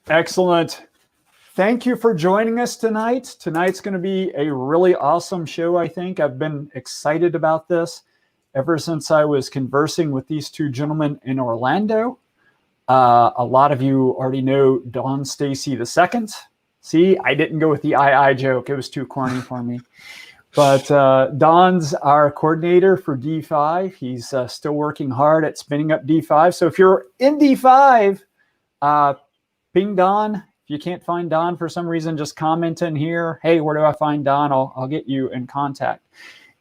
Excellent. Thank you for joining us tonight. Tonight's going to be a really awesome show, I think. I've been excited about this ever since I was conversing with these two gentlemen in Orlando. A lot of you already know Don Stacy II. See, I didn't go with the II joke. It was too corny for me. But Don's our coordinator for D5. He's still working hard at spinning up D5. So if you're in D5, ping Don. If you can't find Don for some reason, just comment in here. Hey, where do I find Don? I'll get you in contact.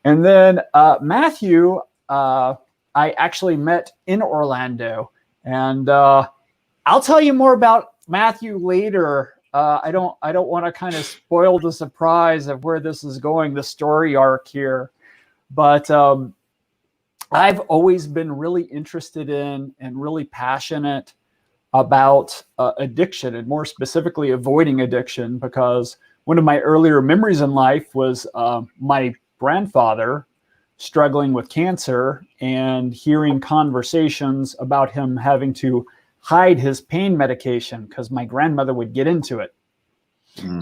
And then Matthew, I actually met in Orlando. And I'll tell you more about Matthew later. I don't want to kind of spoil the surprise of where this is going, the story arc here. But I've always been really interested in and really passionate about addiction, and more specifically avoiding addiction, because one of my earlier memories in life was my grandfather struggling with cancer and hearing conversations about him having to hide his pain medication because my grandmother would get into it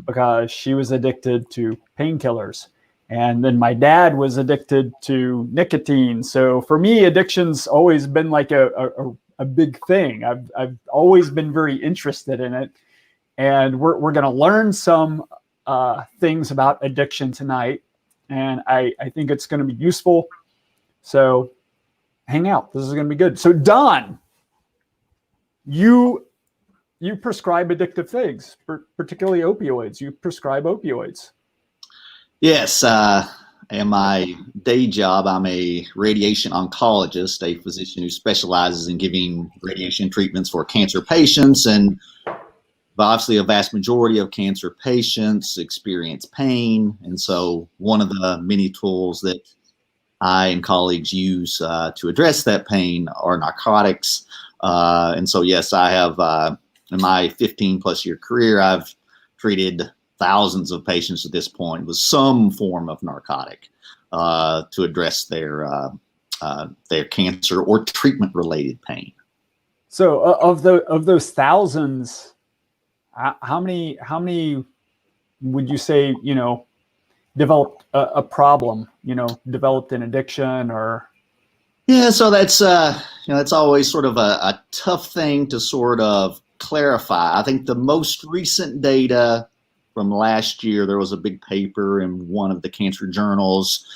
because she was addicted to painkillers. And then my dad was addicted to nicotine. So for me, addiction's always been like a big thing. I've always been very interested in it. And we're going to learn some things about addiction tonight. And I think it's going to be useful. So hang out. This is going to be good. So Don, you prescribe addictive things, particularly opioids. You prescribe opioids. Yes. In my day job, I'm a radiation oncologist, a physician who specializes in giving radiation treatments for cancer patients. And obviously, a vast majority of cancer patients experience pain. And so one of the many tools that I and colleagues use to address that pain are narcotics. And so, yes, I have, in my 15 plus year career, I've treated thousands of patients at this point with some form of narcotic to address their cancer or treatment related pain. So of those thousands, how many would you say, developed a problem, developed an addiction or? Yeah, so that's that's always sort of a tough thing to sort of clarify. I think the most recent data from last year, there was a big paper in one of the cancer journals,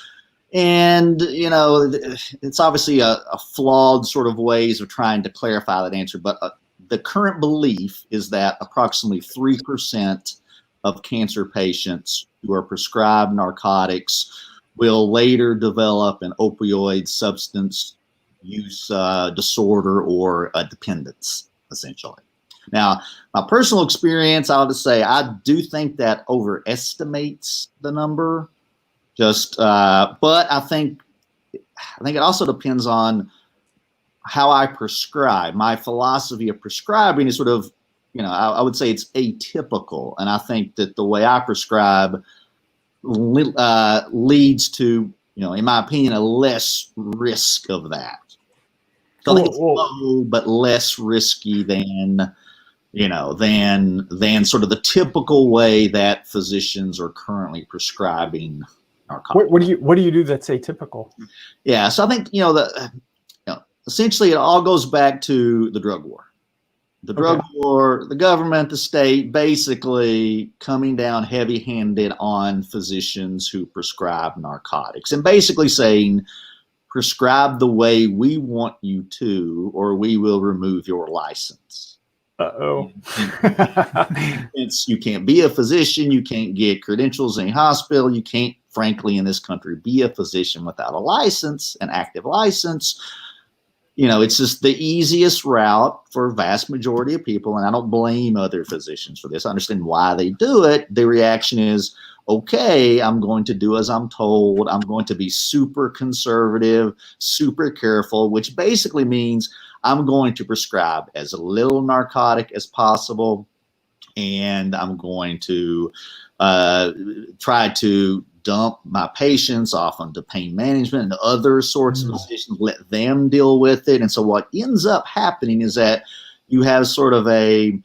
and it's obviously a flawed sort of ways of trying to clarify that answer. But the current belief is that approximately 3% of cancer patients who are prescribed narcotics will later develop an opioid substance use disorder or a dependence, essentially. Now, my personal experience, I would say, I do think that overestimates the number. But I think it also depends on how I prescribe. My philosophy of prescribing is sort of, I would say it's atypical, and I think that the way I prescribe leads to, in my opinion, a less risk of that. So I think it's low, but less risky than sort of the typical way that physicians are currently prescribing narcotics. What do you do that's atypical? Yeah, so I think essentially it all goes back to the drug war. The drug war, the government, the state, basically coming down heavy-handed on physicians who prescribe narcotics and basically saying, prescribe the way we want you to, or we will remove your license. Uh-oh. You can't be a physician. You can't get credentials in a hospital. You can't, frankly, in this country, be a physician without a license, an active license. It's just the easiest route for a vast majority of people. And I don't blame other physicians for this. I understand why they do it. The reaction is, okay, I'm going to do as I'm told. I'm going to be super conservative, super careful, which basically means I'm going to prescribe as little narcotic as possible. And I'm going to try to dump my patients off onto pain management and other sorts of physicians, let them deal with it. And so what ends up happening is that you have sort of a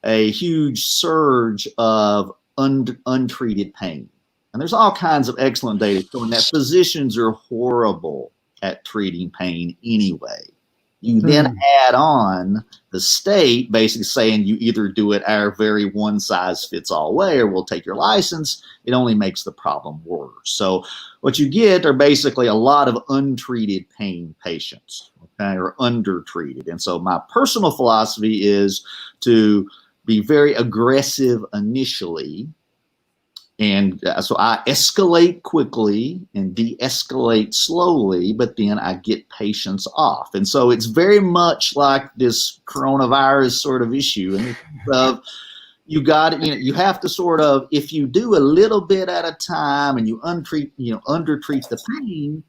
a huge surge of untreated pain. And there's all kinds of excellent data showing that physicians are horrible at treating pain anyway. You then add on the state basically saying you either do it our very one size fits all way or we'll take your license. It only makes the problem worse. So what you get are basically a lot of untreated pain patients, okay, or undertreated. And so my personal philosophy is to be very aggressive initially. And so I escalate quickly and de-escalate slowly, but then I get patients off. And so it's very much like this coronavirus sort of issue. And you have to sort of, if you do a little bit at a time and you undertreat the pain,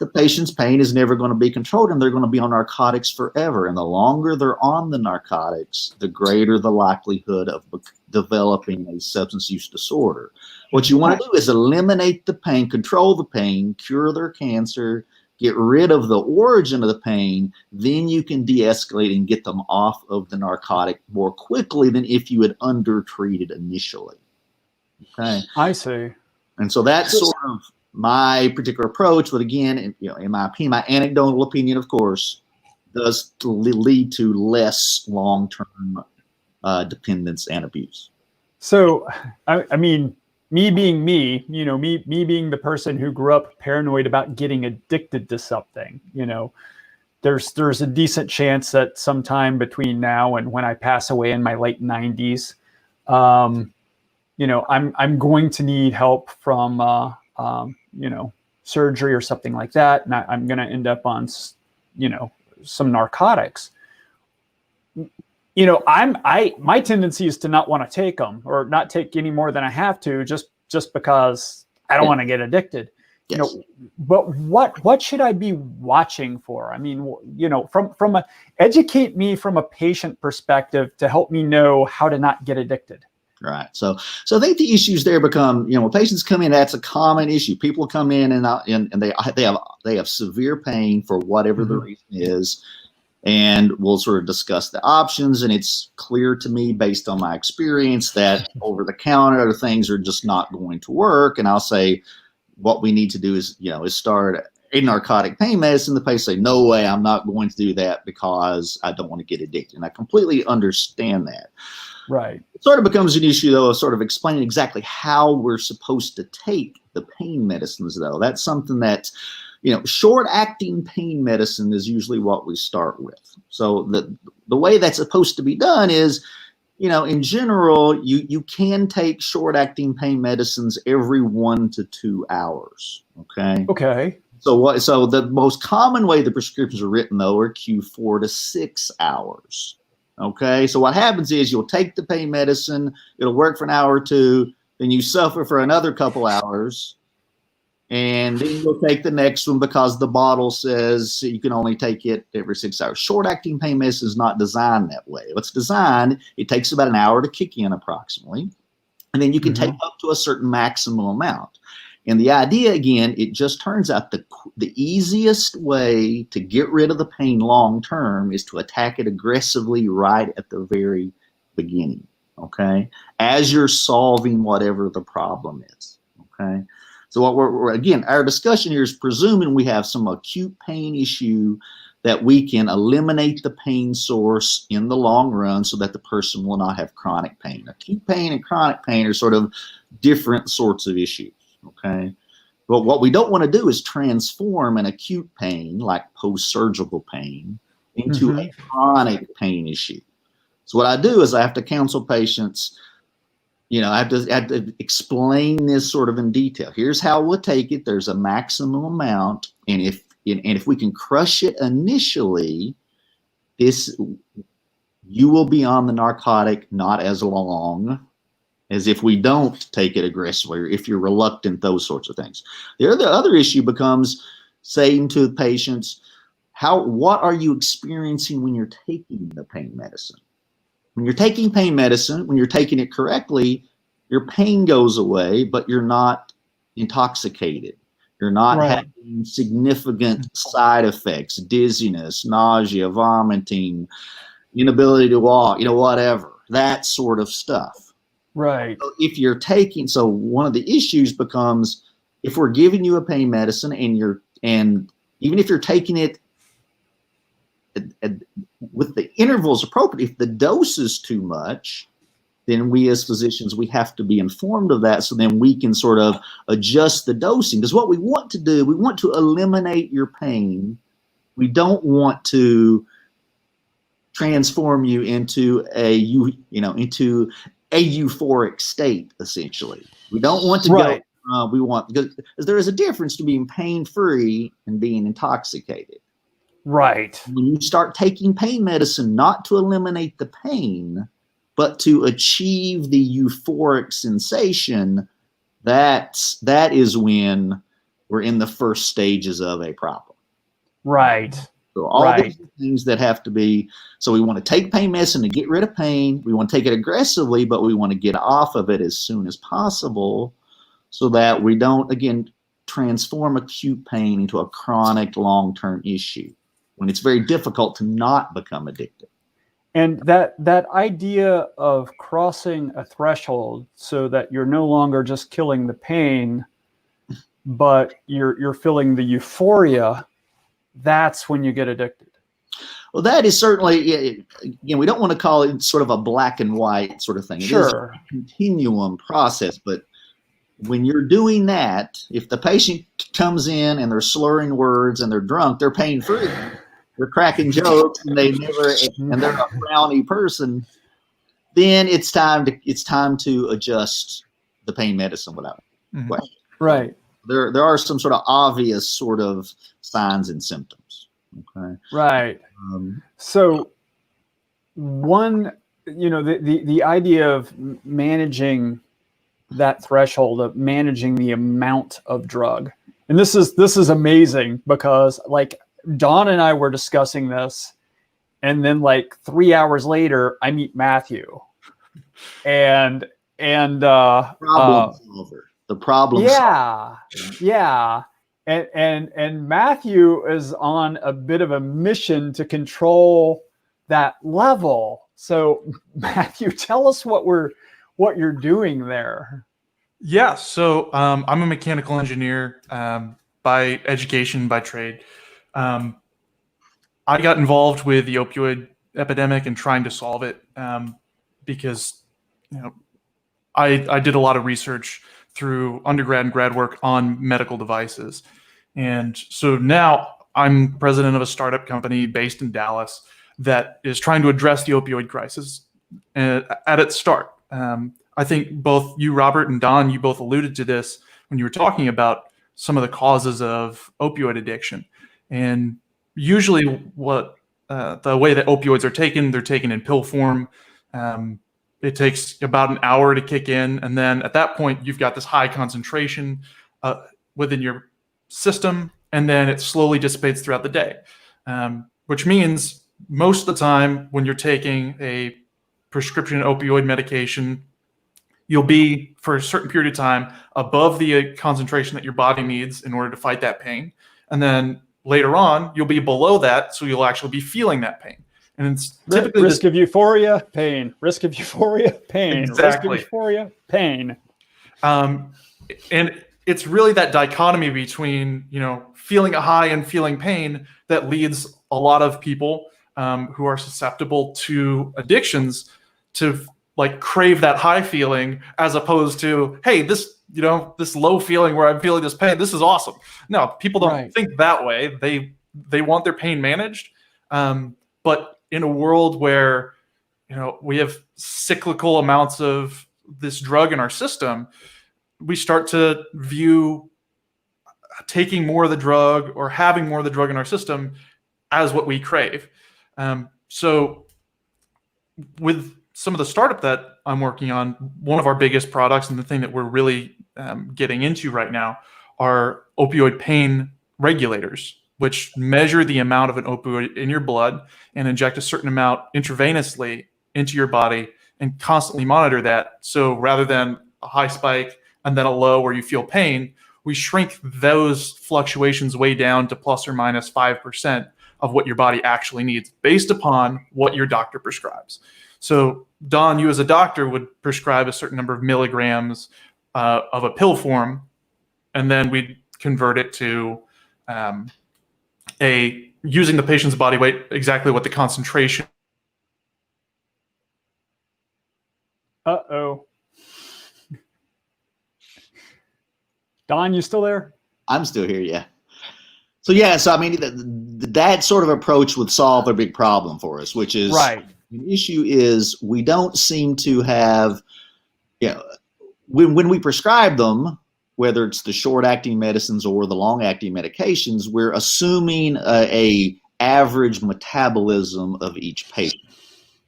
the patient's pain is never going to be controlled and they're going to be on narcotics forever. And the longer they're on the narcotics, the greater the likelihood of developing a substance use disorder. What you want to do is eliminate the pain, control the pain, cure their cancer, get rid of the origin of the pain, then you can de-escalate and get them off of the narcotic more quickly than if you had undertreated initially. Okay. I see. And so that's sort of my particular approach, but again, in my opinion, my anecdotal opinion, of course, does lead to less long-term dependence and abuse. So, I mean, me being me, me being the person who grew up paranoid about getting addicted to something, there's a decent chance that sometime between now and when I pass away in my late 90s, I'm going to need help from surgery or something like that, and I'm going to end up on some narcotics. My tendency is to not want to take them or not take any more than I have to, just because I don't want to get addicted. Yes. But what should I be watching for? I mean, educate me from a patient perspective to help me know how to not get addicted. Right. So I think the issues there become, when patients come in, that's a common issue. People come in and they have severe pain for whatever the reason is. And we'll sort of discuss the options. And it's clear to me, based on my experience, that over-the-counter things are just not going to work. And I'll say, what we need to do is start a narcotic pain medicine. The patient say, no way, I'm not going to do that because I don't want to get addicted. And I completely understand that. Right. It sort of becomes an issue, though, of sort of explaining exactly how we're supposed to take the pain medicines, though. That's something that short-acting pain medicine is usually what we start with. So the way that's supposed to be done is, in general, you can take short-acting pain medicines every 1 to 2 hours. Okay. Okay. So the most common way the prescriptions are written, though, are Q4 to 6 hours. Okay. So what happens is you'll take the pain medicine, it'll work for an hour or two, then you suffer for another couple hours. And then you'll take the next one because the bottle says you can only take it every 6 hours. Short-acting pain medicine is not designed that way. It's designed, it takes about an hour to kick in approximately. And then you can take up to a certain maximum amount. And the idea, again, it just turns out the easiest way to get rid of the pain long-term is to attack it aggressively right at the very beginning, okay? As you're solving whatever the problem is, okay? So what we're again, our discussion here is presuming we have some acute pain issue that we can eliminate the pain source in the long run so that the person will not have chronic pain. Acute pain and chronic pain are sort of different sorts of issues, okay? But what we don't want to do is transform an acute pain, like post-surgical pain, into a chronic pain issue. So what I do is I have to counsel patients. I have to explain this sort of in detail. Here's how we'll take it. There's a maximum amount, and if we can crush it initially, you will be on the narcotic not as long as if we don't take it aggressively, or if you're reluctant, those sorts of things. The other issue becomes saying to the patients, what are you experiencing when you're taking the pain medicine? When you're taking pain medicine, when you're taking it correctly, your pain goes away, but you're not intoxicated. You're not having significant side effects, dizziness, nausea, vomiting, inability to walk, whatever. that sort of stuff. Right. So if you're taking, so one of the issues becomes if we're giving you a pain medicine and even if you're taking it with the intervals appropriate, if the dose is too much, then we as physicians, we have to be informed of that so then we can sort of adjust the dosing. Because what we want to do, we want to eliminate your pain. We don't want to transform you into into a euphoric state, essentially. We don't want to Right. go, because there is a difference to being pain-free and being intoxicated. Right. When you start taking pain medicine, not to eliminate the pain, but to achieve the euphoric sensation, that is when we're in the first stages of a problem. Right. So all these things that have to be, so we want to take pain medicine to get rid of pain. We want to take it aggressively, but we want to get off of it as soon as possible so that we don't, again, transform acute pain into a chronic long-term issue when it's very difficult to not become addicted. And that idea of crossing a threshold so that you're no longer just killing the pain, but you're feeling the euphoria, that's when you get addicted. Well, that is certainly, we don't want to call it sort of a black and white sort of thing. It is a continuum process, but when you're doing that, if the patient comes in and they're slurring words and they're drunk, they're pain-free. They're cracking jokes and they're a frowny person, then it's time to adjust the pain medicine without question. Right. There are some sort of obvious sort of signs and symptoms. Okay. Right. So the idea of managing that threshold, of managing the amount of drug. And this is amazing because like Dawn and I were discussing this, and then like 3 hours later, I meet Matthew, and problem solver. The problem. Yeah. And Matthew is on a bit of a mission to control that level. So Matthew, tell us what you're doing there. Yeah. So I'm a mechanical engineer by education, by trade. I got involved with the opioid epidemic and trying to solve it because I did a lot of research through undergrad and grad work on medical devices. And so now I'm president of a startup company based in Dallas that is trying to address the opioid crisis at its start. I think both you, Robert, and Don, you both alluded to this when you were talking about some of the causes of opioid addiction. And usually the way that opioids are taken, they're taken in pill form. It takes about an hour to kick in. And then at that point, you've got this high concentration within your system, and then it slowly dissipates throughout the day, which means most of the time when you're taking a prescription opioid medication, you'll be, for a certain period of time, above the concentration that your body needs in order to fight that pain. And then later on, you'll be below that, so you'll actually be feeling that pain. And it's typically risk of euphoria, pain. Risk of euphoria, pain. Exactly. Risk of euphoria, pain. And it's really that dichotomy between, feeling a high and feeling pain that leads a lot of people who are susceptible to addictions to like crave that high feeling as opposed to, hey, this low feeling where I'm feeling this pain, this is awesome. No, people don't think that way. They want their pain managed. But in a world where, we have cyclical amounts of this drug in our system, we start to view taking more of the drug or having more of the drug in our system as what we crave. So with some of the startup that I'm working on, one of our biggest products and the thing that we're really getting into right now are opioid pain regulators, which measure the amount of an opioid in your blood and inject a certain amount intravenously into your body and constantly monitor that. So rather than a high spike and then a low where you feel pain, we shrink those fluctuations way down to plus or minus 5% of what your body actually needs based upon what your doctor prescribes. So Don, you as a doctor would prescribe a certain number of milligrams of a pill form, and then we'd convert it to using the patient's body weight, exactly what the concentration. Uh-oh. Don, you still there? I'm still here, yeah. So I mean, that sort of approach would solve a big problem for us, which is right. The issue is we don't seem to have, when we prescribe them, whether it's the short-acting medicines or the long-acting medications, we're assuming a average metabolism of each patient.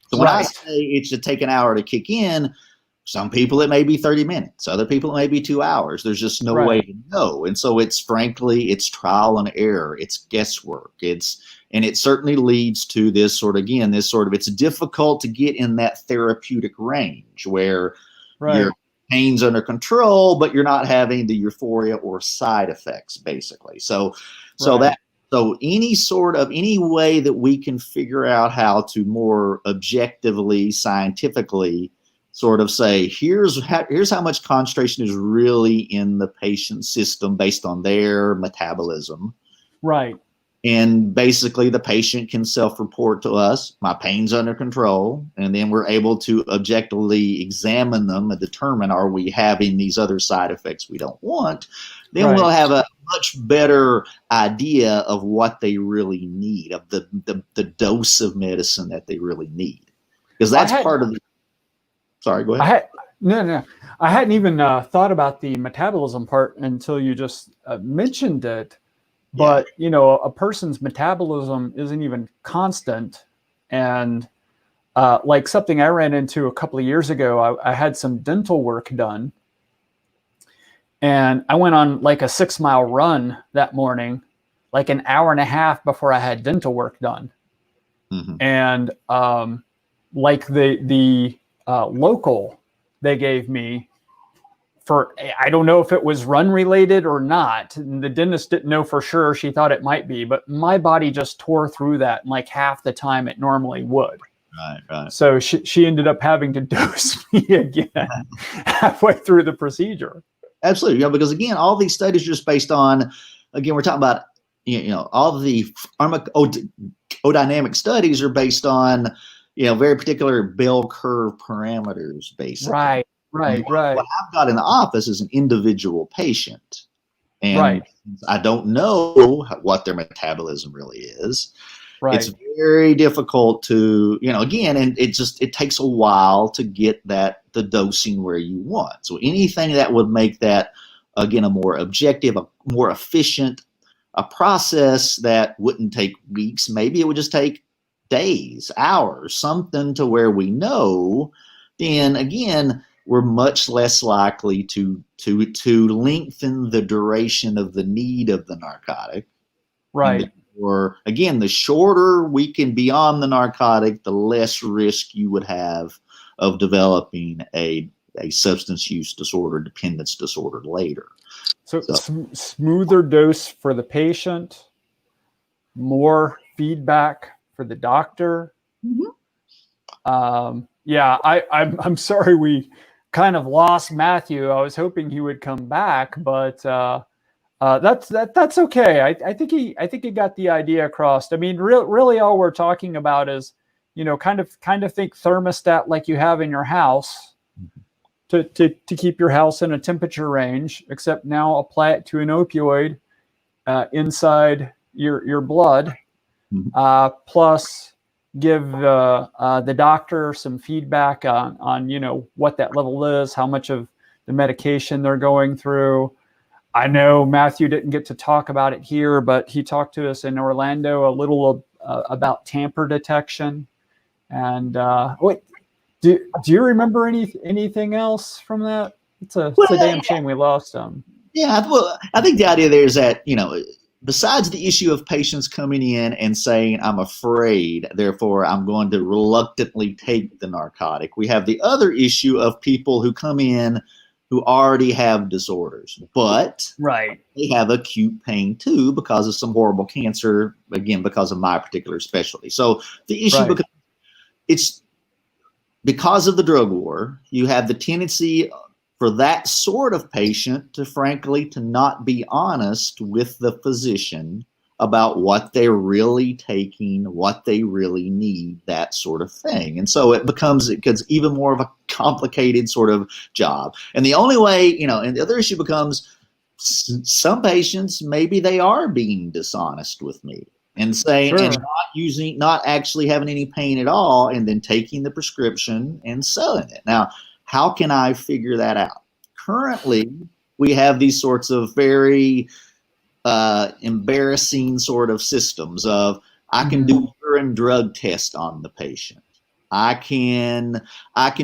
So when I say it should take an hour to kick in, some people it may be 30 minutes, other people it may be 2 hours. There's just no way to know. And so it's trial and error, it's guesswork. And it certainly leads to it's difficult to get in that therapeutic range where your pain's under control, but you're not having the euphoria or side effects, basically. So any way that we can figure out how to more objectively, scientifically sort of say, here's how much concentration is really in the patient's system based on their metabolism. Right. And basically the patient can self-report to us, my pain's under control, and then we're able to objectively examine them and determine, are we having these other side effects we don't want? Then we'll have a much better idea of what they really need, of the dose of medicine that they really need. Because that's part of the... Sorry, go ahead. I hadn't even thought about the metabolism part until you just mentioned it. But, a person's metabolism isn't even constant. And like something I ran into a couple of years ago, I had some dental work done. And I went on like a 6-mile run that morning, like an hour and a half before I had dental work done. Mm-hmm. And like the local they gave me, I don't know if it was run related or not. The dentist didn't know for sure. She thought it might be, but my body just tore through that in like half the time it normally would. Right. So she ended up having to dose me again halfway through the procedure. Absolutely. Because again, all these studies are just based on, again, we're talking about, all the pharmacodynamic studies are based on, very particular bell curve parameters, basically. Right. What I've got in the office is an individual patient. And I don't know what their metabolism really is. Right. It's very difficult to, again, and it takes a while to get the dosing where you want. So anything that would make that, again, a more objective, a more efficient, a process that wouldn't take weeks, maybe it would just take days, hours, something to where we know, then again, we're much less likely to lengthen the duration of the need of the narcotic. Right. Or again, the shorter we can be on the narcotic, the less risk you would have of developing a substance use disorder, dependence disorder later. So. Smoother dose for the patient, more feedback for the doctor. Mm-hmm. I'm sorry we kind of lost Matthew. I was hoping he would come back, but that's okay. I think he got the idea across. I mean, really, all we're talking about is, kind of think thermostat like you have in your house to keep your house in a temperature range. Except now apply it to an opioid inside your blood, plus give the doctor some feedback on what that level is, how much of the medication they're going through. I know Matthew didn't get to talk about it here, but he talked to us in Orlando a little about tamper detection. And do you remember anything else from that? It's a damn shame we lost him. Yeah, well, I think the idea there is that, besides the issue of patients coming in and saying, I'm afraid, therefore I'm going to reluctantly take the narcotic, we have the other issue of people who come in who already have disorders, but Right. they have acute pain too because of some horrible cancer, again, because of my particular specialty. So the issue Right. becomes, it's because of the drug war, you have the tendency for that sort of patient to, frankly, to not be honest with the physician about what they're really taking, what they really need, that sort of thing. And so it becomes even more of a complicated sort of job. And the only way, and the other issue becomes some patients, maybe they are being dishonest with me and saying, Sure. and not actually having any pain at all, and then taking the prescription and selling it. Now, how can I figure that out? Currently, we have these sorts of very embarrassing sort of systems of, I can do urine drug test on the patient. I can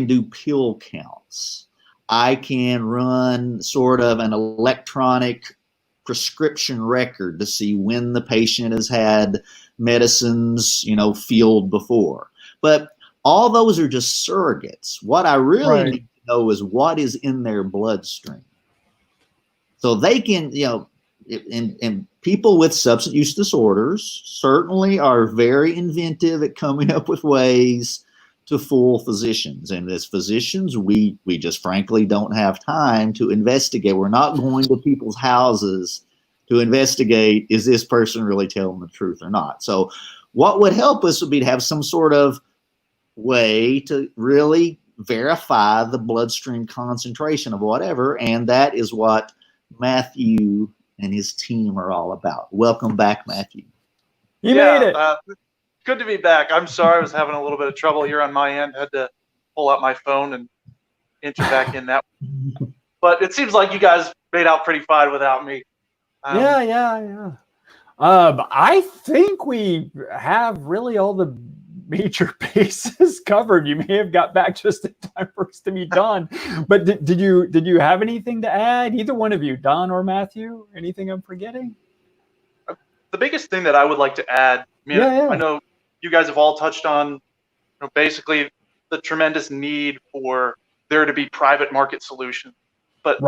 do pill counts. I can run sort of an electronic prescription record to see when the patient has had medicines, filled before. But all those are just surrogates. What I really need to know is what is in their bloodstream. So they can, and people with substance use disorders certainly are very inventive at coming up with ways to fool physicians. And as physicians, we just frankly don't have time to investigate. We're not going to people's houses to investigate, is this person really telling the truth or not? So what would help us would be to have some sort of way to really verify the bloodstream concentration of whatever. And that is what Matthew and his team are all about. Welcome back, Matthew. You made it. Good to be back. I'm sorry I was having a little bit of trouble here on my end. I had to pull out my phone and enter back in that. But it seems like you guys made out pretty fine without me. Yeah. I think we have really all the major bases covered. You may have got back just in time for us to be done. But did you have anything to add? Either one of you, Don or Matthew? Anything I'm forgetting? The biggest thing that I would like to add, I know you guys have all touched on, basically the tremendous need for there to be private market solutions. But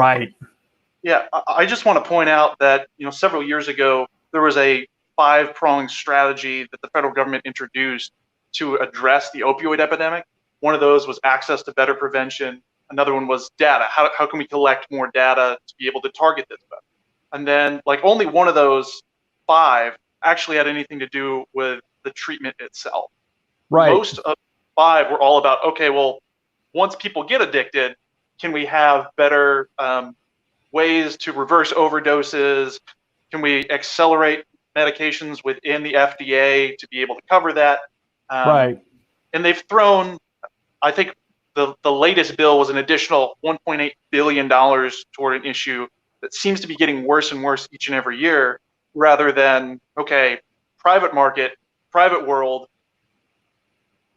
yeah, I just want to point out that several years ago there was a 5-pronged strategy that the federal government introduced to address the opioid epidemic. One of those was access to better prevention. Another one was data. How can we collect more data to be able to target this better? And then only one of those 5 actually had anything to do with the treatment itself. Most of 5 were all about, okay, well, once people get addicted, can we have better ways to reverse overdoses? Can we accelerate medications within the FDA to be able to cover that? And they've thrown, I think the latest bill was an additional $1.8 billion toward an issue that seems to be getting worse and worse each and every year, rather than, okay, private market, private world.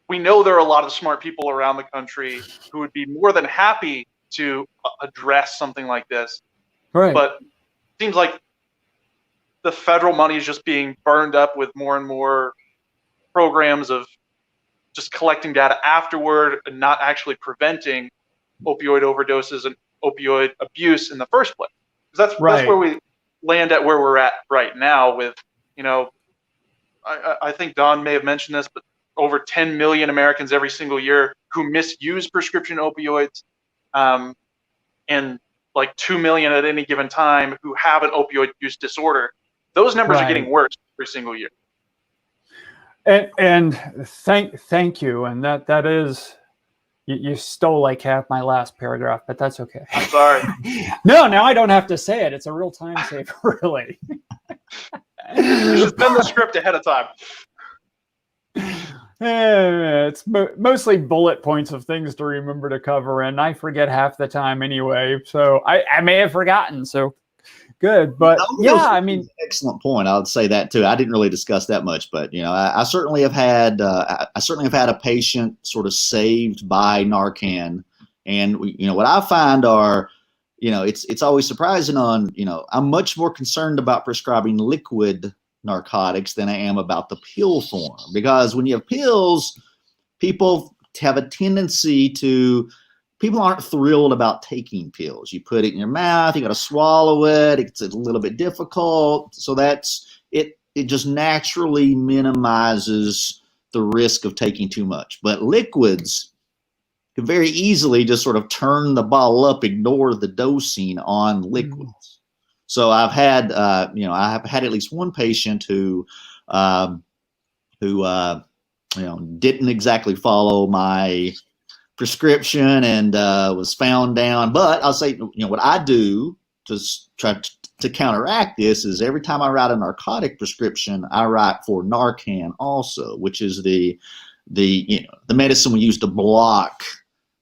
We know there are a lot of smart people around the country who would be more than happy to address something like this. But it seems like the federal money is just being burned up with more and more programs of just collecting data afterward and not actually preventing opioid overdoses and opioid abuse in the first place. Because that's where we land at where we're at right now with, I think Don may have mentioned this, but over 10 million Americans every single year who misuse prescription opioids, and 2 million at any given time who have an opioid use disorder. Those numbers are getting worse every single year. And thank you. And that is, you stole like half my last paragraph, but that's okay. I'm sorry. No, now I don't have to say it. It's a real time saver, really. You should send the script ahead of time. It's mostly bullet points of things to remember to cover, and I forget half the time anyway. So I may have forgotten. So good, but excellent point. I would say that too. I didn't really discuss that much, but I certainly have had a patient sort of saved by Narcan, and what I find are, it's always surprising on, I'm much more concerned about prescribing liquid narcotics than I am about the pill form, because when you have pills, people have a tendency to people aren't thrilled about taking pills. You put it in your mouth, you got to swallow it. It's a little bit difficult. So that's it. It just naturally minimizes the risk of taking too much. But liquids can very easily just sort of turn the bottle up, ignore the dosing on liquids. So I've had, I have had at least one patient who didn't exactly follow my prescription and was found down. But I'll say, what I do to try to counteract this is every time I write a narcotic prescription, I write for Narcan also, which is the medicine we use to block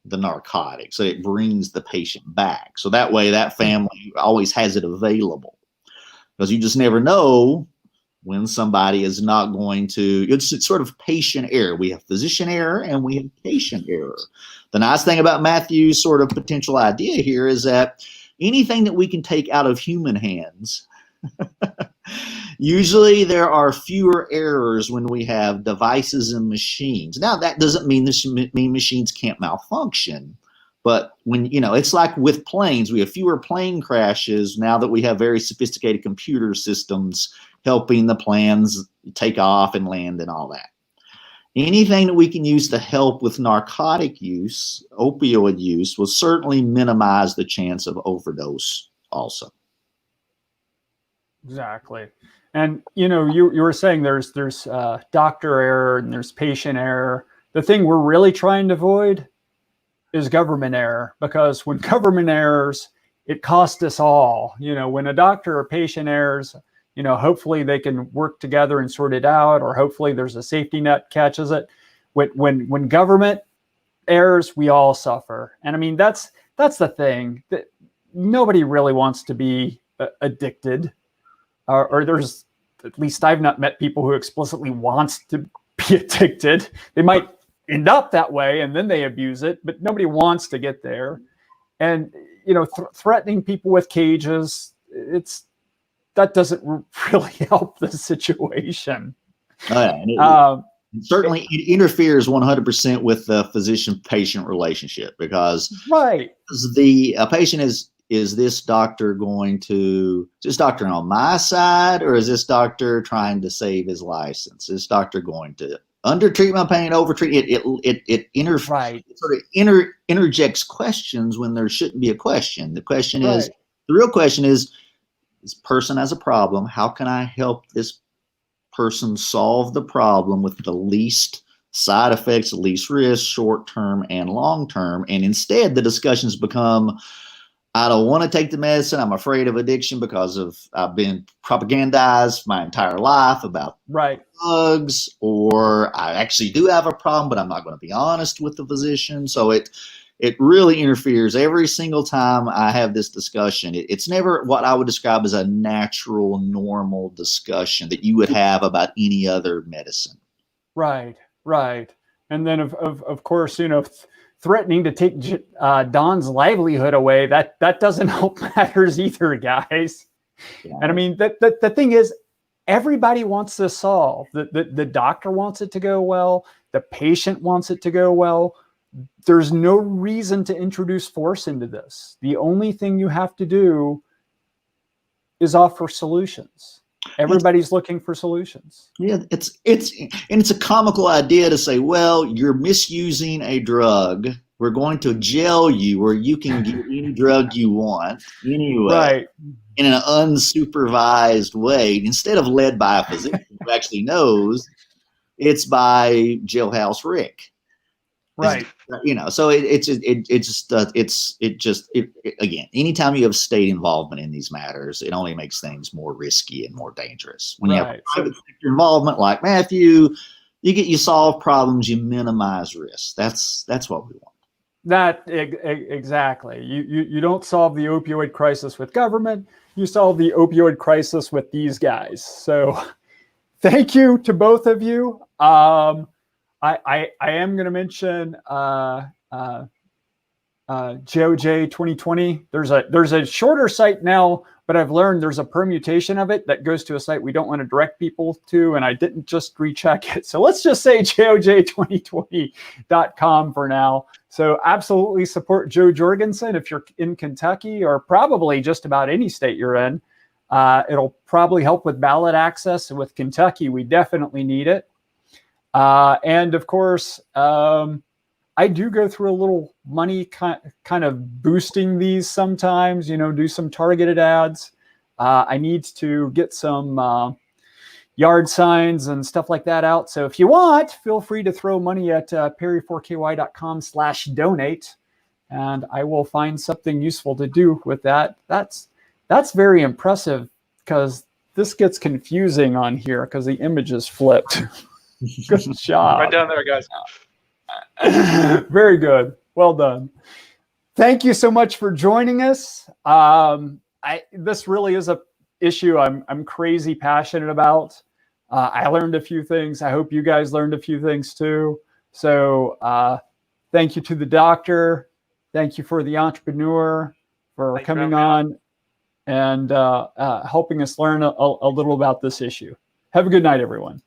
the narcotic. So it brings the patient back. So that way that family always has it available, because you just never know when somebody is not going to. It's sort of patient error. We have physician error and we have patient error. The nice thing about Matthew's sort of potential idea here is that anything that we can take out of human hands, usually there are fewer errors when we have devices and machines. Now, that doesn't mean machines can't malfunction, but when, it's like with planes, we have fewer plane crashes now that we have very sophisticated computer systems helping the planes take off and land and all that. Anything that we can use to help with narcotic use, opioid use, will certainly minimize the chance of overdose also. Exactly. And, you were saying there's doctor error and there's patient error. The thing we're really trying to avoid is government error, because when government errors, it costs us all. When a doctor or patient errors, hopefully they can work together and sort it out, or hopefully there's a safety net catches it. When government errors, we all suffer. And I mean, that's the thing, that nobody really wants to be addicted, or there's, at least I've not met people who explicitly wants to be addicted. They might end up that way and then they abuse it, but nobody wants to get there. And, threatening people with cages, that doesn't really help the situation. Certainly it interferes 100% with the physician-patient relationship, because a patient is this doctor on my side, or is this doctor trying to save his license? Is this doctor going to undertreat my pain, overtreat it? It sort of interjects questions when there shouldn't be a question. The real question is, this person has a problem. How can I help this person solve the problem with the least side effects, the least risk, short-term and long-term? And instead, the discussions become, I don't want to take the medicine. I'm afraid of addiction because I've been propagandized my entire life about drugs, or I actually do have a problem, but I'm not going to be honest with the physician. So it really interferes every single time I have this discussion. It's never what I would describe as a natural, normal discussion that you would have about any other medicine. Right. And then of course, threatening to take Don's livelihood away, that doesn't help matters either, guys. Yeah. And I mean, the thing is, everybody wants this solved. The doctor wants it to go well. The patient wants it to go well. There's no reason to introduce force into this. The only thing you have to do is offer solutions. Everybody's looking for solutions. Yeah, it's a comical idea to say, well, you're misusing a drug. We're going to jail you where you can get any drug you want anyway, in an unsupervised way, instead of led by a physician who actually knows. It's by Jailhouse Rick. Right. So again, anytime you have state involvement in these matters, it only makes things more risky and more dangerous. When you have private sector involvement like Matthew, you solve problems, you minimize risk. That's what we want. Exactly. You don't solve the opioid crisis with government. You solve the opioid crisis with these guys. So thank you to both of you. I am going to mention GOJ 2020. There's a shorter site now but I've learned there's a permutation of it that goes to a site we don't want to direct people to, and I didn't just recheck it. So let's just say joj2020.com for now. So absolutely support Joe Jorgensen if you're in Kentucky, or probably just about any state you're in. It'll probably help with ballot access. With Kentucky, we definitely need it. And of course, I do go through a little money kind of boosting these sometimes, do some targeted ads. I need to get some yard signs and stuff like that out. So if you want, feel free to throw money at perry4ky.com/donate, and I will find something useful to do with that. That's very impressive, because this gets confusing on here because the image is flipped. Good job. Right down there, guys. Very good. Well done. Thank you so much for joining us. This really is a issue I'm crazy passionate about. I learned a few things. I hope you guys learned a few things too. So thank you to the doctor. Thank you for the entrepreneur for coming on and helping us learn a little about this issue. Have a good night, everyone.